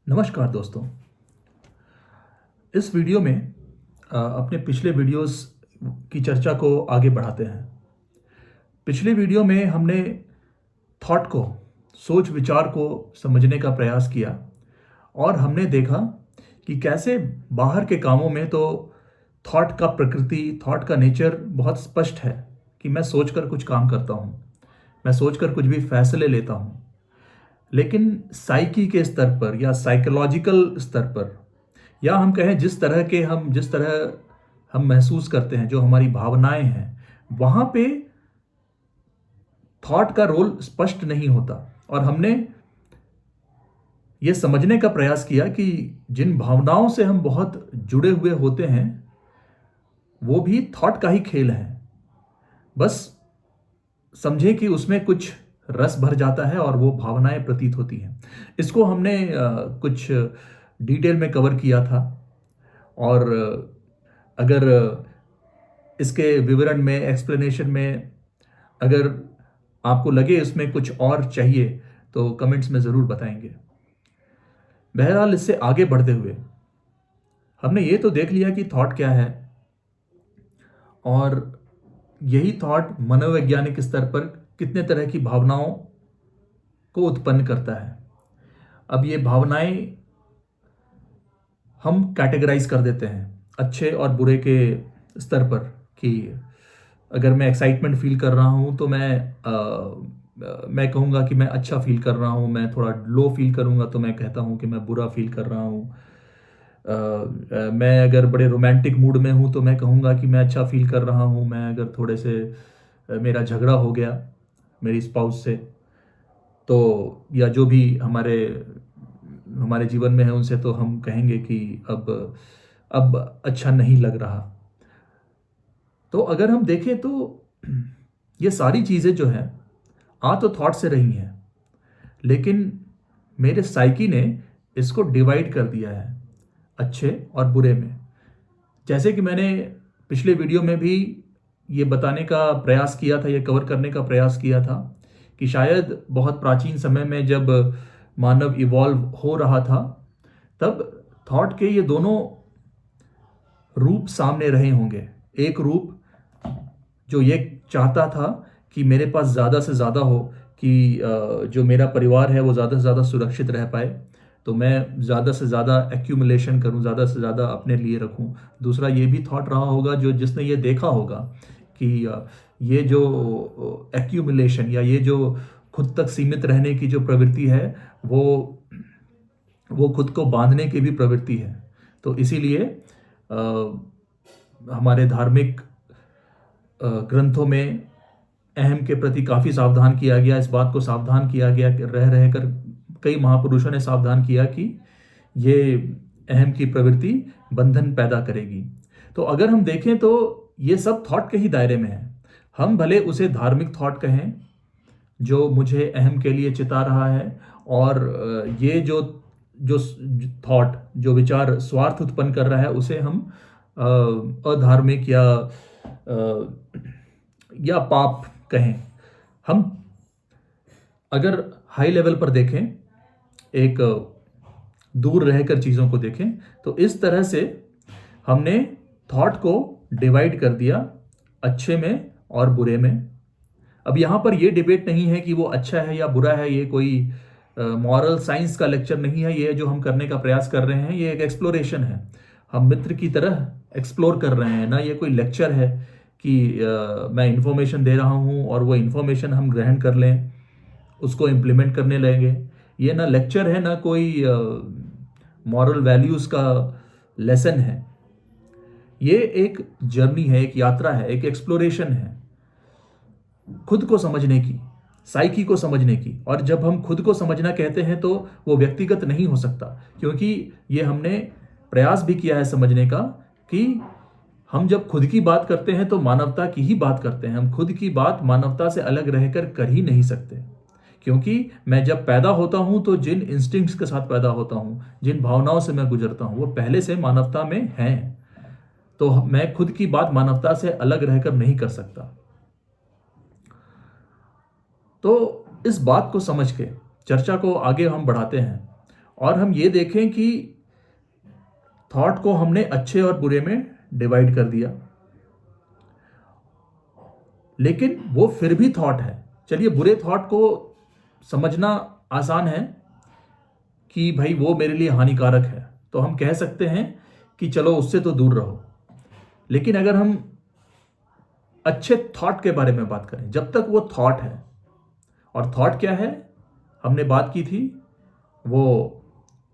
नमस्कार दोस्तों। इस वीडियो में अपने पिछले वीडियोस की चर्चा को आगे बढ़ाते हैं। पिछले वीडियो में हमने थॉट को, सोच विचार को समझने का प्रयास किया और हमने देखा कि कैसे बाहर के कामों में तो थॉट का प्रकृति, थॉट का नेचर बहुत स्पष्ट है कि मैं सोचकर कुछ काम करता हूँ, मैं सोचकर कुछ भी फैसले लेता हूँ। लेकिन साइकी के स्तर पर या साइकोलॉजिकल स्तर पर, या हम कहें जिस तरह हम महसूस करते हैं, जो हमारी भावनाएं हैं, वहां पे थॉट का रोल स्पष्ट नहीं होता। और हमने ये समझने का प्रयास किया कि जिन भावनाओं से हम बहुत जुड़े हुए होते हैं वो भी थॉट का ही खेल है। बस समझे कि उसमें कुछ रस भर जाता है और वो भावनाएं प्रतीत होती हैं। इसको हमने कुछ डिटेल में कवर किया था। और अगर इसके विवरण में, एक्सप्लेनेशन में अगर आपको लगे इसमें कुछ और चाहिए तो कमेंट्स में ज़रूर बताएंगे। बहरहाल, इससे आगे बढ़ते हुए हमने ये तो देख लिया कि थॉट क्या है, और यही थॉट मनोवैज्ञानिक स्तर पर कितने तरह की भावनाओं को उत्पन्न करता है। अब ये भावनाएं हम कैटेगराइज कर देते हैं अच्छे और बुरे के स्तर पर, कि अगर मैं एक्साइटमेंट फील कर रहा हूँ तो मैं कहूँगा कि मैं अच्छा फील कर रहा हूँ। मैं थोड़ा लो फील करूँगा तो मैं कहता हूँ कि मैं बुरा फील कर रहा हूँ। मैं अगर बड़े रोमांटिक मूड में हूँ तो मैं कहूँगा कि मैं अच्छा फील कर रहा हूँ। मैं अगर थोड़े से मेरा झगड़ा हो गया मेरी स्पाउस से, तो या जो भी हमारे हमारे जीवन में है उनसे, तो हम कहेंगे कि अब अच्छा नहीं लग रहा। तो अगर हम देखें तो ये सारी चीज़ें जो हैं आ तो थॉट से रही हैं, लेकिन मेरे साइकी ने इसको डिवाइड कर दिया है अच्छे और बुरे में। जैसे कि मैंने पिछले वीडियो में भी ये बताने का प्रयास किया था, ये कवर करने का प्रयास किया था कि शायद बहुत प्राचीन समय में जब मानव इवॉल्व हो रहा था, तब थॉट के ये दोनों रूप सामने रहे होंगे। एक रूप जो ये चाहता था कि मेरे पास ज़्यादा से ज़्यादा हो, कि जो मेरा परिवार है वो ज़्यादा से ज़्यादा सुरक्षित रह पाए, तो मैं ज़्यादा से ज़्यादा एक्यूमुलेशन करूं, ज़्यादा से ज़्यादा अपने लिए रखूं। दूसरा ये भी थॉट रहा होगा, जो जिसने ये देखा होगा कि ये जो एक्यूमुलेशन या ये जो खुद तक सीमित रहने की जो प्रवृत्ति है, वो खुद को बांधने की भी प्रवृत्ति है। तो इसीलिए हमारे धार्मिक ग्रंथों में अहम के प्रति काफ़ी सावधान किया गया। इस बात को सावधान किया गया कि रह रहकर कई महापुरुषों ने सावधान किया कि ये अहम की प्रवृत्ति बंधन पैदा करेगी। तो अगर हम देखें तो ये सब थॉट के ही दायरे में है। हम भले उसे धार्मिक थॉट कहें जो मुझे अहम के लिए चिता रहा है, और ये जो जो थॉट, जो विचार स्वार्थ उत्पन्न कर रहा है, उसे हम अधार्मिक या पाप कहें। हम अगर हाई लेवल पर देखें, एक दूर रहकर चीज़ों को देखें, तो इस तरह से हमने थॉट को डिवाइड कर दिया अच्छे में और बुरे में। अब यहाँ पर यह डिबेट नहीं है कि वो अच्छा है या बुरा है, ये कोई मॉरल साइंस का लेक्चर नहीं है। ये जो हम करने का प्रयास कर रहे हैं ये एक एक्सप्लोरेशन है। हम मित्र की तरह एक्सप्लोर कर रहे हैं, ना ये कोई लेक्चर है कि मैं इंफॉर्मेशन दे रहा हूँ और वो इंफॉर्मेशन हम ग्रहण कर लें, उसको इम्प्लीमेंट करने लगेंगे। ये ना लेक्चर है, ना कोई मॉरल वैल्यूज़ का लेसन है। ये एक जर्नी है, एक यात्रा है, एक एक्सप्लोरेशन है खुद को समझने की, साइकी को समझने की। और जब हम खुद को समझना कहते हैं तो वो व्यक्तिगत नहीं हो सकता, क्योंकि ये हमने प्रयास भी किया है समझने का कि हम जब खुद की बात करते हैं तो मानवता की ही बात करते हैं। हम खुद की बात मानवता से अलग रहकर कर ही नहीं सकते, क्योंकि मैं जब पैदा होता हूं तो जिन इंस्टिंक्ट्स के साथ पैदा होता हूं, जिन भावनाओं से मैं गुजरता हूं, वो पहले से मानवता में हैं। तो मैं खुद की बात मानवता से अलग रहकर नहीं कर सकता। तो इस बात को समझ के चर्चा को आगे हम बढ़ाते हैं और हम ये देखें कि थॉट को हमने अच्छे और बुरे में डिवाइड कर दिया, लेकिन वो फिर भी थॉट है। चलिए, बुरे थॉट को समझना आसान है कि भाई वो मेरे लिए हानिकारक है, तो हम कह सकते हैं कि चलो उससे तो दूर रहो। लेकिन अगर हम अच्छे थॉट के बारे में बात करें, जब तक वो थॉट है, और थॉट क्या है, हमने बात की थी, वो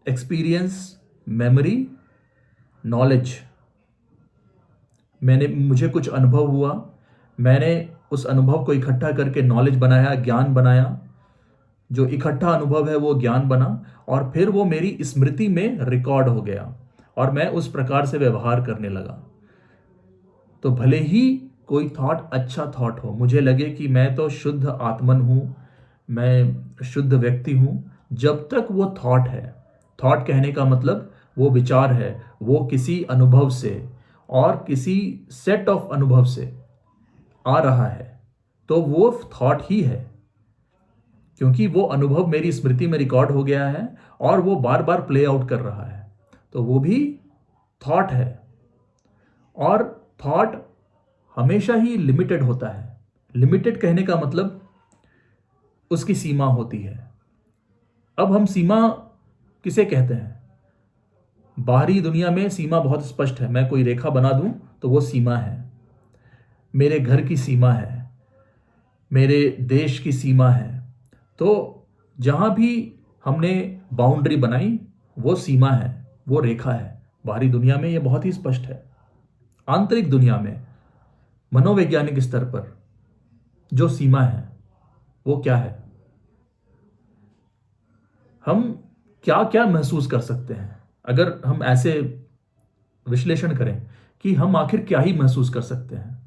एक्सपीरियंस, मेमोरी, नॉलेज। मुझे कुछ अनुभव हुआ, मैंने उस अनुभव को इकट्ठा करके नॉलेज बनाया, ज्ञान बनाया, जो इकट्ठा अनुभव है वो ज्ञान बना, और फिर वो मेरी स्मृति में रिकॉर्ड हो गया और मैं उस प्रकार से व्यवहार करने लगा। तो भले ही कोई थॉट अच्छा थॉट हो, मुझे लगे कि मैं तो शुद्ध आत्मन हूं, मैं शुद्ध व्यक्ति हूं, जब तक वो थॉट है, थॉट कहने का मतलब वो विचार है, वो किसी अनुभव से और किसी सेट ऑफ अनुभव से आ रहा है, तो वो थॉट ही है, क्योंकि वो अनुभव मेरी स्मृति में रिकॉर्ड हो गया है और वो बार बार प्ले आउट कर रहा है, तो वो भी थॉट है। और थॉट हमेशा ही लिमिटेड होता है। लिमिटेड कहने का मतलब उसकी सीमा होती है। अब हम सीमा किसे कहते हैं? बाहरी दुनिया में सीमा बहुत स्पष्ट है, मैं कोई रेखा बना दूं तो वो सीमा है, मेरे घर की सीमा है, मेरे देश की सीमा है। तो जहां भी हमने बाउंड्री बनाई वो सीमा है, वो रेखा है। बाहरी दुनिया में ये बहुत ही स्पष्ट है। आंतरिक दुनिया में, मनोवैज्ञानिक स्तर पर जो सीमा है वो क्या है? हम क्या क्या महसूस कर सकते हैं? अगर हम ऐसे विश्लेषण करें कि हम आखिर क्या ही महसूस कर सकते हैं,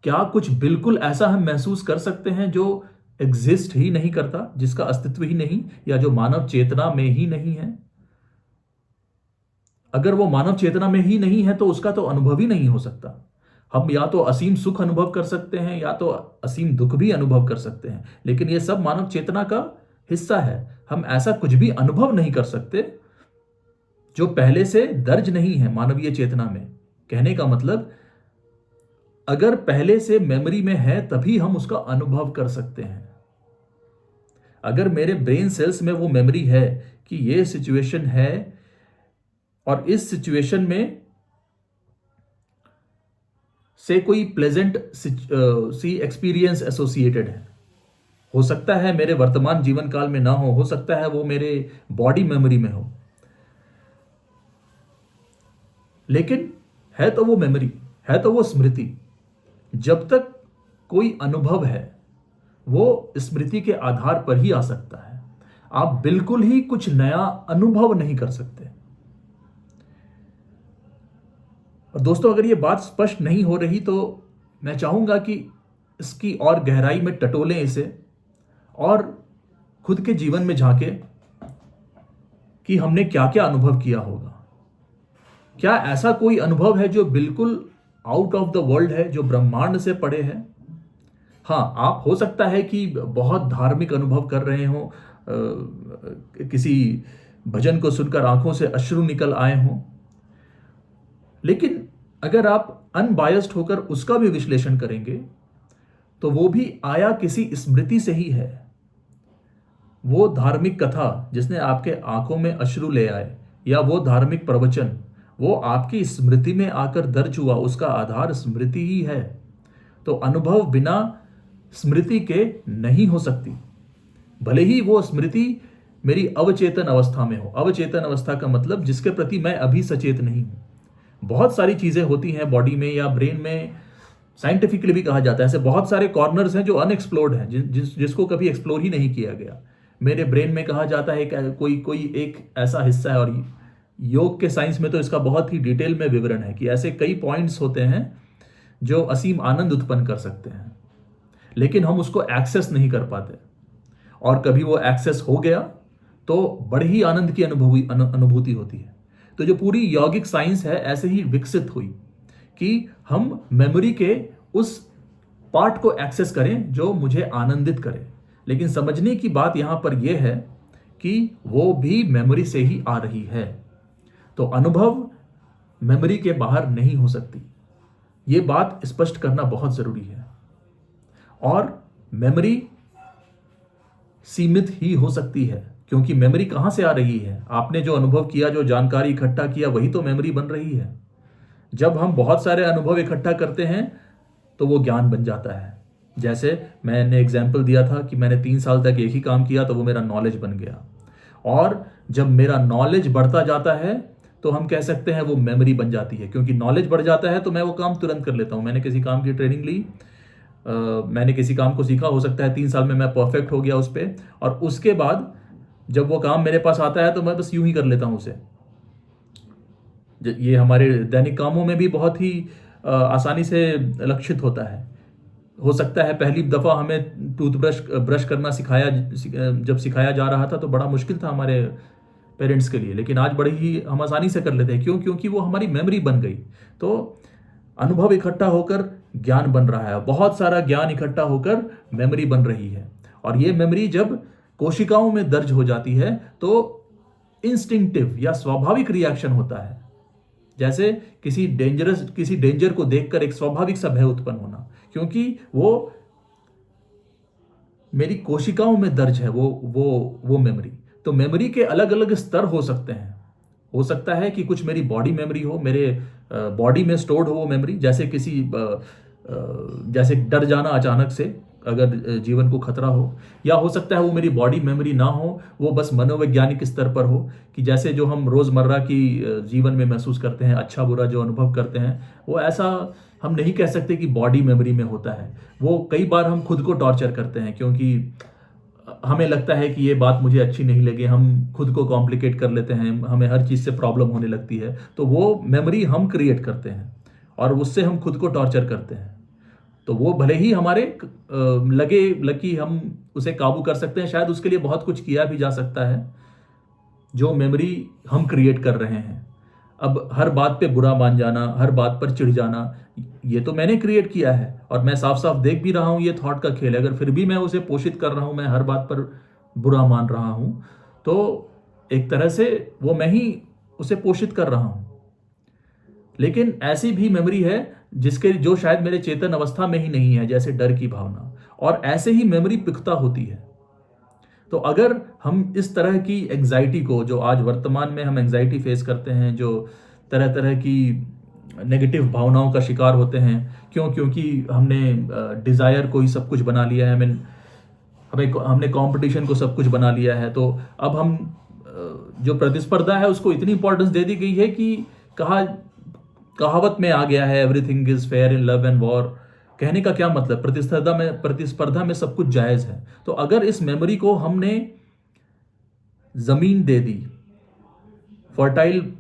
क्या कुछ बिल्कुल ऐसा हम महसूस कर सकते हैं जो एग्जिस्ट ही नहीं करता, जिसका अस्तित्व ही नहीं, या जो मानव चेतना में ही नहीं है? अगर वो मानव चेतना में ही नहीं है तो उसका तो अनुभव ही नहीं हो सकता। हम या तो असीम सुख अनुभव कर सकते हैं या तो असीम दुख भी अनुभव कर सकते हैं, लेकिन ये सब मानव चेतना का हिस्सा है। हम ऐसा कुछ भी अनुभव नहीं कर सकते जो पहले से दर्ज नहीं है मानवीय चेतना में। कहने का मतलब, अगर पहले से मेमोरी में है तभी हम उसका अनुभव कर सकते हैं। अगर मेरे ब्रेन सेल्स में वो मेमोरी है कि ये सिचुएशन है और इस सिचुएशन में से कोई प्लेजेंट सी एक्सपीरियंस एसोसिएटेड है, हो सकता है मेरे वर्तमान जीवन काल में ना हो सकता है वो मेरे बॉडी मेमोरी में हो, लेकिन है तो वो मेमोरी, है तो वो स्मृति। जब तक कोई अनुभव है वो स्मृति के आधार पर ही आ सकता है। आप बिल्कुल ही कुछ नया अनुभव नहीं कर सकते। और दोस्तों, अगर ये बात स्पष्ट नहीं हो रही तो मैं चाहूंगा कि इसकी और गहराई में टटोलें इसे, और खुद के जीवन में झांके कि हमने क्या क्या अनुभव किया होगा। क्या ऐसा कोई अनुभव है जो बिल्कुल आउट ऑफ द वर्ल्ड है, जो ब्रह्मांड से परे है? हाँ, आप हो सकता है कि बहुत धार्मिक अनुभव कर रहे हो, किसी भजन को सुनकर आंखों से अश्रु निकल आए हों, लेकिन अगर आप अनबायस्ड होकर उसका भी विश्लेषण करेंगे तो वो भी आया किसी स्मृति से ही है। वो धार्मिक कथा जिसने आपके आंखों में अश्रु ले आए, या वो धार्मिक प्रवचन, वो आपकी स्मृति में आकर दर्ज हुआ, उसका आधार स्मृति ही है। तो अनुभव बिना स्मृति के नहीं हो सकती, भले ही वो स्मृति मेरी अवचेतन अवस्था में हो। अवचेतन अवस्था का मतलब जिसके प्रति मैं अभी सचेत नहीं हूं। बहुत सारी चीजें होती हैं बॉडी में या ब्रेन में, साइंटिफिकली भी कहा जाता है ऐसे बहुत सारे कॉर्नर्स हैं जो अनएक्सप्लोर्ड हैं, जिसको कभी एक्सप्लोर ही नहीं किया गया। मेरे ब्रेन में कहा जाता है कि कोई एक ऐसा हिस्सा है, और योग के साइंस में तो इसका बहुत ही डिटेल में विवरण है कि ऐसे कई पॉइंट्स होते हैं जो असीम आनंद उत्पन्न कर सकते हैं, लेकिन हम उसको एक्सेस नहीं कर पाते। और कभी वो एक्सेस हो गया तो बड़े ही आनंद की अनुभूति होती है। तो जो पूरी यौगिक साइंस है ऐसे ही विकसित हुई कि हम मेमोरी के उस पार्ट को एक्सेस करें जो मुझे आनंदित करे। लेकिन समझने की बात यहां पर यह है कि वो भी मेमोरी से ही आ रही है। तो अनुभव मेमोरी के बाहर नहीं हो सकती, ये बात स्पष्ट करना बहुत जरूरी है। और मेमोरी सीमित ही हो सकती है, क्योंकि मेमोरी कहां से आ रही है? आपने जो अनुभव किया, जो जानकारी इकट्ठा किया, वही तो मेमोरी बन रही है। जब हम बहुत सारे अनुभव इकट्ठा करते हैं तो वो ज्ञान बन जाता है। जैसे मैंने एग्जाम्पल दिया था कि मैंने 3 साल तक एक ही काम किया तो वो मेरा नॉलेज बन गया, और जब मेरा नॉलेज बढ़ता जाता है तो हम कह सकते हैं वो मेमोरी बन जाती है, क्योंकि नॉलेज बढ़ जाता है तो मैं वो काम तुरंत कर लेता हूँ। मैंने किसी काम की ट्रेनिंग ली, मैंने किसी काम को सीखा, हो सकता है 3 साल में मैं परफेक्ट हो गया उस पर, और उसके बाद जब वो काम मेरे पास आता है तो मैं बस यूं ही कर लेता हूँ उसे। ये हमारे दैनिक कामों में भी बहुत ही आसानी से लक्षित होता है। हो सकता है पहली दफ़ा हमें टूथब्रश ब्रश करना जब सिखाया जा रहा था तो बड़ा मुश्किल था हमारे पेरेंट्स के लिए, लेकिन आज बड़ी ही हम आसानी से कर लेते हैं। क्यों? क्योंकि वो हमारी मेमोरी बन गई। तो अनुभव इकट्ठा होकर ज्ञान बन रहा है, बहुत सारा ज्ञान इकट्ठा होकर मेमोरी बन रही है, और ये मेमोरी जब कोशिकाओं में दर्ज हो जाती है तो इंस्टिंक्टिव या स्वाभाविक रिएक्शन होता है। जैसे किसी डेंजर को देखकर एक स्वाभाविक सा भय उत्पन्न होना, क्योंकि वो मेरी कोशिकाओं में दर्ज है वो मेमोरी। तो मेमोरी के अलग अलग स्तर हो सकते हैं। हो सकता है कि कुछ मेरी बॉडी मेमोरी हो, मेरे बॉडी में स्टोर्ड हो वो मेमोरी, जैसे डर जाना अचानक से अगर जीवन को खतरा हो, या हो सकता है वो मेरी बॉडी मेमोरी ना हो, वो बस मनोवैज्ञानिक स्तर पर हो, कि जैसे जो हम रोजमर्रा की जीवन में महसूस करते हैं, अच्छा बुरा जो अनुभव करते हैं, वो ऐसा हम नहीं कह सकते कि बॉडी मेमोरी में होता है। वो कई बार हम खुद को टॉर्चर करते हैं, क्योंकि हमें लगता है कि ये बात मुझे अच्छी नहीं लगी, हम खुद को कॉम्प्लिकेट कर लेते हैं, हमें हर चीज़ से प्रॉब्लम होने लगती है, तो वो मेमोरी हम क्रिएट करते हैं और उससे हम खुद को टॉर्चर करते हैं। तो वो भले ही हमारे लगी हम उसे काबू कर सकते हैं, शायद उसके लिए बहुत कुछ किया भी जा सकता है, जो मेमोरी हम क्रिएट कर रहे हैं। अब हर बात पे बुरा मान जाना, हर बात पर चिढ़ जाना, ये तो मैंने क्रिएट किया है, और मैं साफ साफ देख भी रहा हूं ये थॉट का खेल है। अगर फिर भी मैं उसे पोषित कर रहा हूं, मैं हर बात पर बुरा मान रहा हूं, तो एक तरह से वो मैं ही उसे पोषित कर रहा हूं। लेकिन ऐसी भी मेमोरी है जो शायद मेरे चेतन अवस्था में ही नहीं है, जैसे डर की भावना, और ऐसे ही मेमोरी पिकता होती है। तो अगर हम इस तरह की एंजाइटी को, जो आज वर्तमान में हम एंजाइटी फेस करते हैं, जो तरह तरह की नेगेटिव भावनाओं का शिकार होते हैं, क्योंकि हमने डिज़ायर को ही सब कुछ बना लिया है, हमने कंपटीशन को सब कुछ बना लिया है, तो अब हम जो प्रतिस्पर्धा है उसको इतनी इंपॉर्टेंस दे दी गई है कि कहावत में आ गया है, everything is fair in love and war. कहने का क्या मतलब? प्रतिस्पर्धा में सब कुछ जायज है। तो अगर इस मेमोरी को हमने जमीन दे दी, फर्टाइल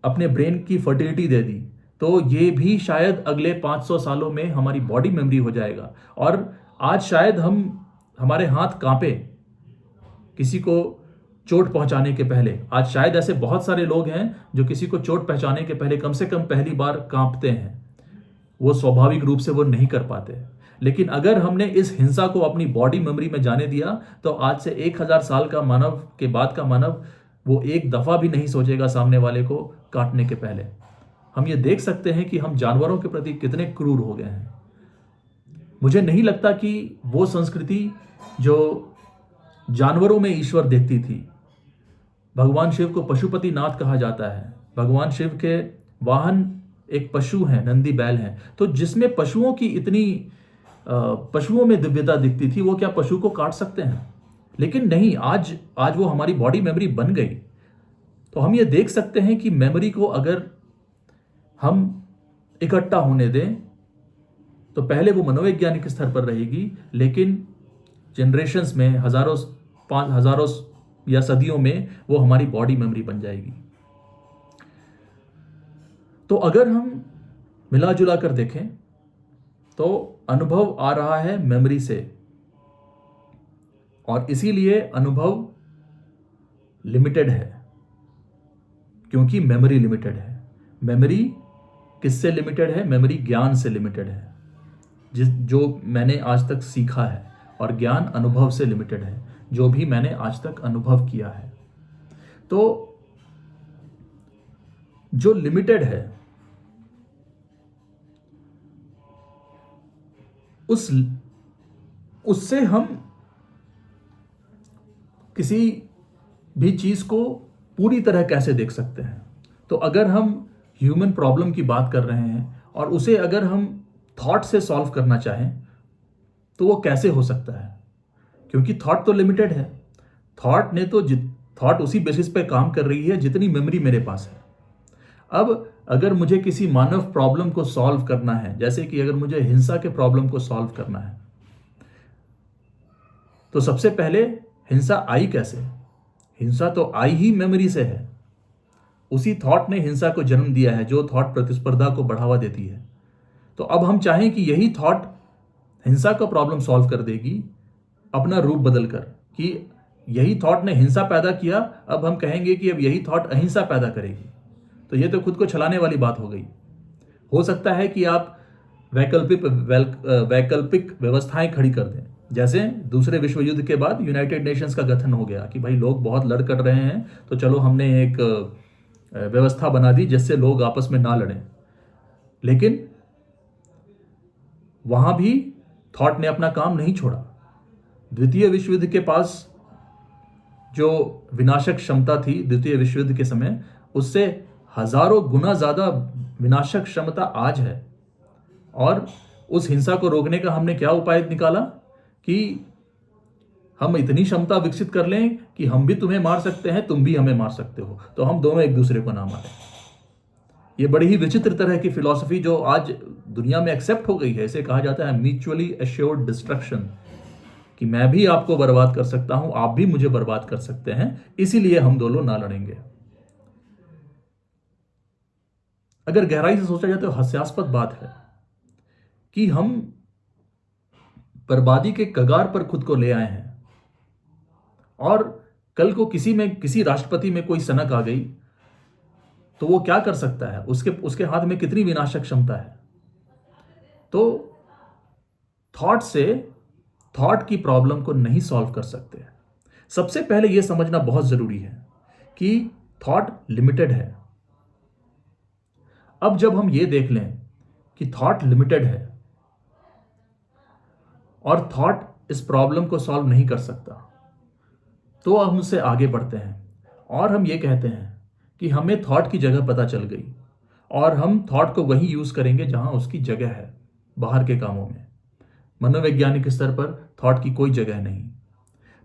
अपने ब्रेन की फर्टिलिटी दे दी, तो ये भी शायद अगले 500 सालों में हमारी बॉडी मेमोरी हो जाएगा। और आज शायद हमारे हाथ कांपे किसी को चोट पहुंचाने के पहले। आज शायद ऐसे बहुत सारे लोग हैं जो किसी को चोट पहुंचाने के पहले कम से कम पहली बार कांपते हैं, वो स्वाभाविक रूप से वो नहीं कर पाते। लेकिन अगर हमने इस हिंसा को अपनी बॉडी मेमोरी में जाने दिया, तो आज से 1000 साल का मानव के बाद का मानव वो एक दफा भी नहीं सोचेगा सामने वाले को काटने के पहले। हम ये देख सकते हैं कि हम जानवरों के प्रति कितने क्रूर हो गए हैं। मुझे नहीं लगता कि वो संस्कृति जो जानवरों में ईश्वर देखती थी, भगवान शिव को पशुपति नाथ कहा जाता है, भगवान शिव के वाहन एक पशु हैं, नंदी बैल हैं, तो जिसमें पशुओं की इतनी पशुओं में दिव्यता दिखती थी, वो क्या पशु को काट सकते हैं? लेकिन नहीं, आज वो हमारी बॉडी मेमोरी बन गई। तो हम ये देख सकते हैं कि मेमोरी को अगर हम इकट्ठा होने दें तो पहले वो मनोवैज्ञानिक स्तर पर रहेगी, लेकिन जनरेशन्स में, हजारों या सदियों में वो हमारी बॉडी मेमोरी बन जाएगी। तो अगर हम मिला जुला कर देखें तो अनुभव आ रहा है मेमोरी से, और इसीलिए अनुभव लिमिटेड है, क्योंकि मेमोरी लिमिटेड है। मेमोरी किससे लिमिटेड है? मेमोरी ज्ञान से लिमिटेड है, जो मैंने आज तक सीखा है, और ज्ञान अनुभव से लिमिटेड है। जो भी मैंने आज तक अनुभव किया है। तो जो लिमिटेड है उससे हम किसी भी चीज को पूरी तरह कैसे देख सकते हैं। तो अगर हम ह्यूमन प्रॉब्लम की बात कर रहे हैं और उसे अगर हम थॉट से सॉल्व करना चाहें तो वो कैसे हो सकता है, क्योंकि थॉट तो लिमिटेड है। थॉट ने तो थॉट उसी बेसिस पे काम कर रही है जितनी मेमोरी मेरे पास है। अब अगर मुझे किसी मानव प्रॉब्लम को सॉल्व करना है, जैसे कि अगर मुझे हिंसा के प्रॉब्लम को सॉल्व करना है, तो सबसे पहले हिंसा आई कैसे? हिंसा तो आई ही मेमोरी से है। उसी थॉट ने हिंसा को जन्म दिया है, जो थॉट प्रतिस्पर्धा को बढ़ावा देती है। तो अब हम चाहें कि यही थॉट हिंसा का प्रॉब्लम सॉल्व कर देगी, अपना रूप बदलकर, कि यही थॉट ने हिंसा पैदा किया, अब हम कहेंगे कि अब यही थॉट अहिंसा पैदा करेगी। तो ये तो खुद को छलाने वाली बात हो गई। हो सकता है कि आप वैकल्पिक व्यवस्थाएं खड़ी कर दें, जैसे दूसरे विश्व युद्ध के बाद यूनाइटेड नेशंस का गठन हो गया कि भाई लोग बहुत लड़ कर रहे हैं, तो चलो हमने एक व्यवस्था बना दी जिससे लोग आपस में ना लड़ें। लेकिन वहां भी थॉट ने अपना काम नहीं छोड़ा। द्वितीय विश्व युद्ध के पास जो विनाशक क्षमता थी द्वितीय विश्व युद्ध के समय, उससे हजारों गुना ज्यादा विनाशक क्षमता आज है। और उस हिंसा को रोकने का हमने क्या उपाय निकाला कि हम इतनी क्षमता विकसित कर लें कि हम भी तुम्हें मार सकते हैं, तुम भी हमें मार सकते हो, तो हम दोनों एक दूसरे को ना मारें। ये बड़ी ही विचित्र तरह की फिलॉसफी जो आज दुनिया में एक्सेप्ट हो गई है, इसे कहा जाता है म्यूचुअली एश्योर्ड डिस्ट्रक्शन, कि मैं भी आपको बर्बाद कर सकता हूं, आप भी मुझे बर्बाद कर सकते हैं, इसीलिए हम दोनों ना लड़ेंगे। अगर गहराई से सोचा जाए तो हास्यास्पद बात है कि हम बर्बादी के कगार पर खुद को ले आए हैं, और कल को किसी राष्ट्रपति में कोई सनक आ गई तो वो क्या कर सकता है? उसके हाथ में कितनी विनाशक क्षमता है। तो थॉट की प्रॉब्लम को नहीं सॉल्व कर सकते। सबसे पहले यह समझना बहुत जरूरी है कि थॉट लिमिटेड है। अब जब हम ये देख लें कि थॉट लिमिटेड है और थॉट इस प्रॉब्लम को सॉल्व नहीं कर सकता, तो हम उससे आगे बढ़ते हैं और हम ये कहते हैं कि हमें थॉट की जगह पता चल गई और हम थॉट को वहीं यूज करेंगे जहां उसकी जगह है, बाहर के कामों में। मनोवैज्ञानिक स्तर पर थॉट की कोई जगह नहीं,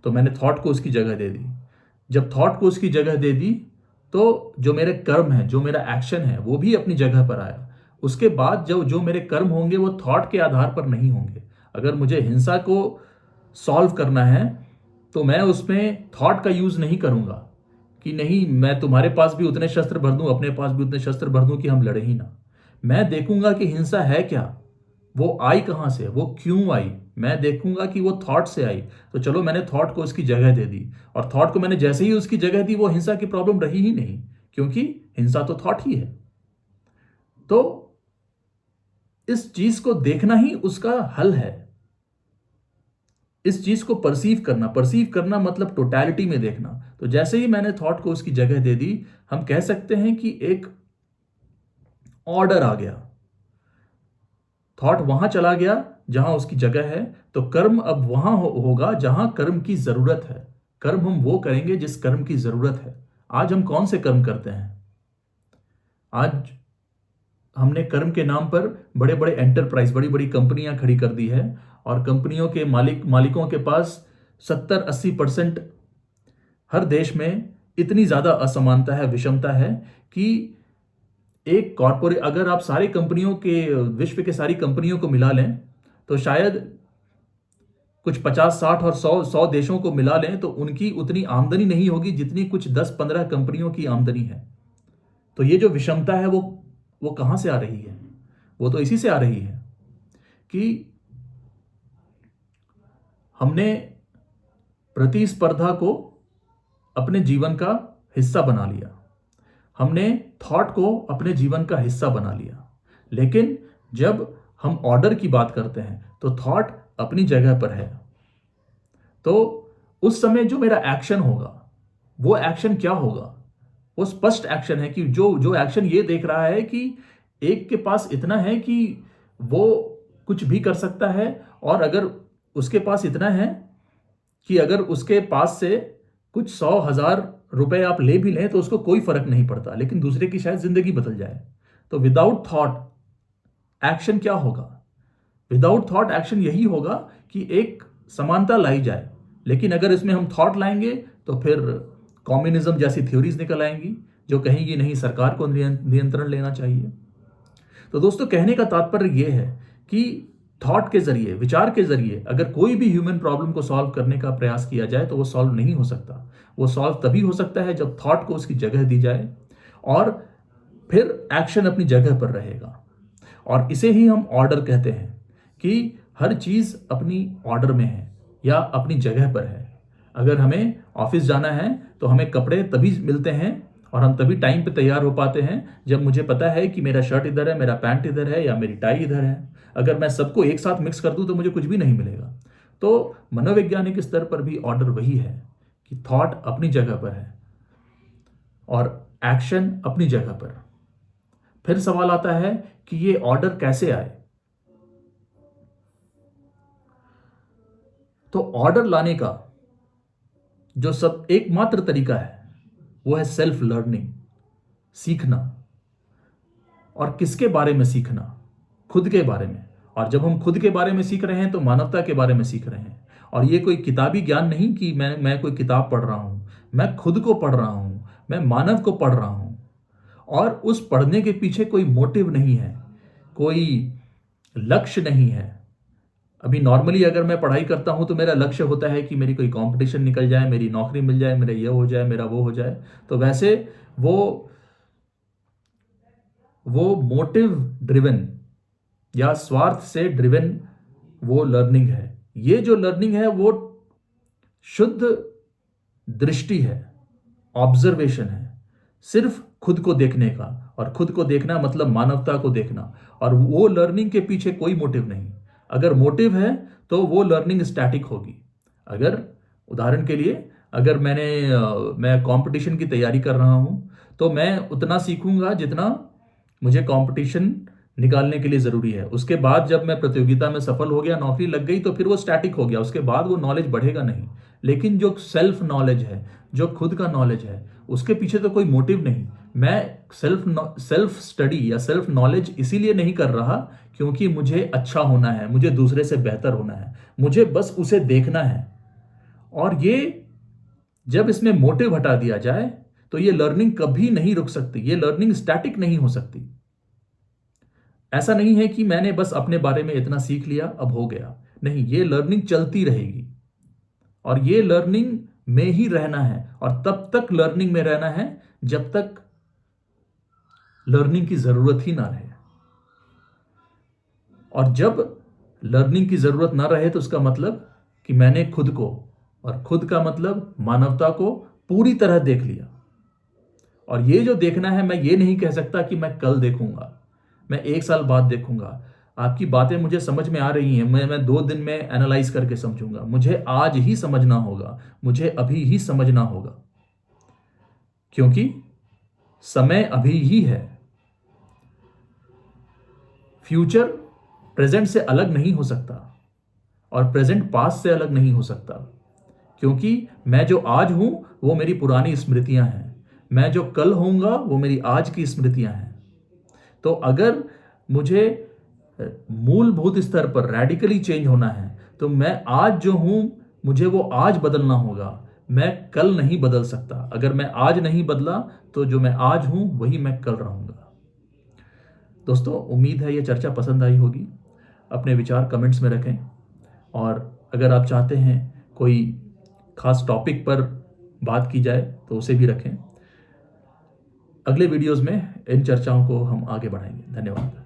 तो मैंने थॉट को उसकी जगह दे दी। जब थॉट को उसकी जगह दे दी तो जो मेरे कर्म है, जो मेरा एक्शन है, वो भी अपनी जगह पर आया। उसके बाद जो मेरे कर्म होंगे वो थॉट के आधार पर नहीं होंगे। अगर मुझे हिंसा को सॉल्व करना है तो मैं उसमें थॉट का यूज नहीं करूंगा कि नहीं मैं तुम्हारे पास भी उतने शस्त्र भर दूं, अपने पास भी उतने शस्त्र भर दूं कि हम लड़े ही ना। मैं देखूंगा कि हिंसा है क्या, वो आई कहां से, वो क्यों आई। मैं देखूंगा कि वो थॉट से आई, तो चलो मैंने थॉट को उसकी जगह दे दी, और थॉट को मैंने जैसे ही उसकी जगह दी वो हिंसा की प्रॉब्लम रही ही नहीं, क्योंकि हिंसा तो थॉट ही है। तो इस चीज को देखना ही उसका हल है। इस चीज को परसीव करना मतलब टोटलिटी में देखना। तो जैसे ही मैंने थॉट को उसकी जगह दे दी, हम कह सकते हैं कि एक ऑर्डर आ गया। थॉट वहां चला गया जहां उसकी जगह है, तो कर्म अब वहां होगा जहां कर्म की जरूरत है। कर्म हम वो करेंगे जिस कर्म की जरूरत है। आज हम कौन से कर्म करते हैं? आज हमने कर्म के नाम पर बड़े बड़े एंटरप्राइज, बड़ी बड़ी कंपनियां खड़ी कर दी है, और कंपनियों के मालिकों के पास 70-80% हर देश में इतनी ज्यादा असमानता है, विषमता है कि एक कॉर्पोरेट, अगर आप सारी कंपनियों के, विश्व के सारी कंपनियों को मिला लें तो शायद कुछ 50-60 और 100 देशों को मिला लें तो उनकी उतनी आमदनी नहीं होगी जितनी कुछ 10-15 कंपनियों की आमदनी है। तो ये जो विषमता है वो कहां से आ रही है? वो तो इसी से आ रही है कि हमने प्रतिस्पर्धा को अपने जीवन का हिस्सा बना लिया, हमने थॉट को अपने जीवन का हिस्सा बना लिया। लेकिन जब हम ऑर्डर की बात करते हैं तो थॉट अपनी जगह पर है। तो उस समय जो मेरा एक्शन होगा वो एक्शन क्या होगा? वो स्पष्ट एक्शन है कि जो एक्शन ये देख रहा है कि एक के पास इतना है कि वो कुछ भी कर सकता है, और अगर उसके पास इतना है कि अगर उसके पास से कुछ 100,000 रुपए आप ले भी लें तो उसको कोई फर्क नहीं पड़ता, लेकिन दूसरे की शायद जिंदगी बदल जाए। तो विदाउट थॉट एक्शन क्या होगा? विदाउट थॉट एक्शन यही होगा कि एक समानता लाई जाए, लेकिन अगर इसमें हम थॉट लाएंगे तो फिर कम्युनिज्म जैसी थ्योरीज निकल आएंगी जो कहेंगी नहीं, सरकार को नियंत्रण लेना चाहिए। तो दोस्तों, कहने का तात्पर्य यह है कि थॉट के जरिए, विचार के जरिए अगर कोई भी ह्यूमन प्रॉब्लम को सॉल्व करने का प्रयास किया जाए तो वो सॉल्व नहीं हो सकता। वो सॉल्व तभी हो सकता है जब थॉट को उसकी जगह दी जाए और फिर एक्शन अपनी जगह पर रहेगा। और इसे ही हम ऑर्डर कहते हैं कि हर चीज अपनी ऑर्डर में है या अपनी जगह पर है। अगर हमें ऑफिस जाना है तो हमें कपड़े तभी मिलते हैं और हम तभी टाइम पे तैयार हो पाते हैं जब मुझे पता है कि मेरा शर्ट इधर है, मेरा पैंट इधर है या मेरी टाई इधर है। अगर मैं सबको एक साथ मिक्स कर दूं तो मुझे कुछ भी नहीं मिलेगा। तो मनोवैज्ञानिक स्तर पर भी ऑर्डर वही है कि थॉट अपनी जगह पर है और एक्शन अपनी जगह पर। फिर सवाल आता है कि ये ऑर्डर कैसे आए? तो ऑर्डर लाने का जो सब एकमात्र तरीका है वो है सेल्फ लर्निंग, सीखना। और किसके बारे में सीखना? खुद के बारे में। और जब हम खुद के बारे में सीख रहे हैं तो मानवता के बारे में सीख रहे हैं। और ये कोई किताबी ज्ञान नहीं कि मैं कोई किताब पढ़ रहा हूं, मैं खुद को पढ़ रहा हूं, मैं मानव को पढ़ रहा हूं। और उस पढ़ने के पीछे कोई मोटिव नहीं है, कोई लक्ष्य नहीं है। अभी नॉर्मली अगर मैं पढ़ाई करता हूं तो मेरा लक्ष्य होता है कि मेरी कोई कंपटीशन निकल जाए, मेरी नौकरी मिल जाए, मेरा ये हो जाए, मेरा वो हो जाए। तो वैसे वो मोटिव ड्रिवन या स्वार्थ से ड्रिवन वो लर्निंग है। ये जो लर्निंग है वो शुद्ध दृष्टि है, ऑब्जर्वेशन है, सिर्फ खुद को देखने का। और खुद को देखना मतलब मानवता को देखना। और वो लर्निंग के पीछे कोई मोटिव नहीं। अगर मोटिव है तो वो लर्निंग स्टैटिक होगी। अगर उदाहरण के लिए अगर मैं कंपटीशन की तैयारी कर रहा हूं तो मैं उतना सीखूंगा जितना मुझे कंपटीशन निकालने के लिए जरूरी है। उसके बाद जब मैं प्रतियोगिता में सफल हो गया, नौकरी लग गई, तो फिर वो स्टैटिक हो गया। उसके बाद वो नॉलेज बढ़ेगा नहीं। लेकिन जो सेल्फ नॉलेज है, जो खुद का नॉलेज है, उसके पीछे तो कोई मोटिव नहीं। मैं सेल्फ स्टडी या सेल्फ नॉलेज इसीलिए नहीं कर रहा क्योंकि मुझे अच्छा होना है, मुझे दूसरे से बेहतर होना है, मुझे बस उसे देखना है। और ये जब इसमें मोटिव हटा दिया जाए तो ये लर्निंग कभी नहीं रुक सकती। ये लर्निंग स्टैटिक नहीं हो सकती। ऐसा नहीं है कि मैंने बस अपने बारे में इतना सीख लिया, अब हो गया। नहीं, ये लर्निंग चलती रहेगी और ये लर्निंग में ही रहना है। और तब तक लर्निंग में रहना है जब तक लर्निंग की जरूरत ही ना रहे। और जब लर्निंग की जरूरत ना रहे तो उसका मतलब कि मैंने खुद को, और खुद का मतलब मानवता को पूरी तरह देख लिया। और ये जो देखना है, मैं ये नहीं कह सकता कि मैं कल देखूंगा, मैं 1 साल बाद देखूंगा। आपकी बातें मुझे समझ में आ रही हैं, मैं 2 दिन में एनालाइज करके समझूंगा। मुझे आज ही समझना होगा, मुझे अभी ही समझना होगा, क्योंकि समय अभी ही है। फ्यूचर प्रेजेंट से अलग नहीं हो सकता और प्रेजेंट पास्ट से अलग नहीं हो सकता, क्योंकि मैं जो आज हूं वो मेरी पुरानी स्मृतियां हैं, मैं जो कल होऊंगा वो मेरी आज की स्मृतियां हैं। तो अगर मुझे मूलभूत स्तर पर रेडिकली चेंज होना है तो मैं आज जो हूं मुझे वो आज बदलना होगा, मैं कल नहीं बदल सकता। अगर मैं आज नहीं बदला तो जो मैं आज हूं वही मैं कल रहूंगा। दोस्तों, उम्मीद है ये चर्चा पसंद आई होगी। अपने विचार कमेंट्स में रखें और अगर आप चाहते हैं कोई खास टॉपिक पर बात की जाए तो उसे भी रखें। अगले वीडियोस में इन चर्चाओं को हम आगे बढ़ाएंगे। धन्यवाद।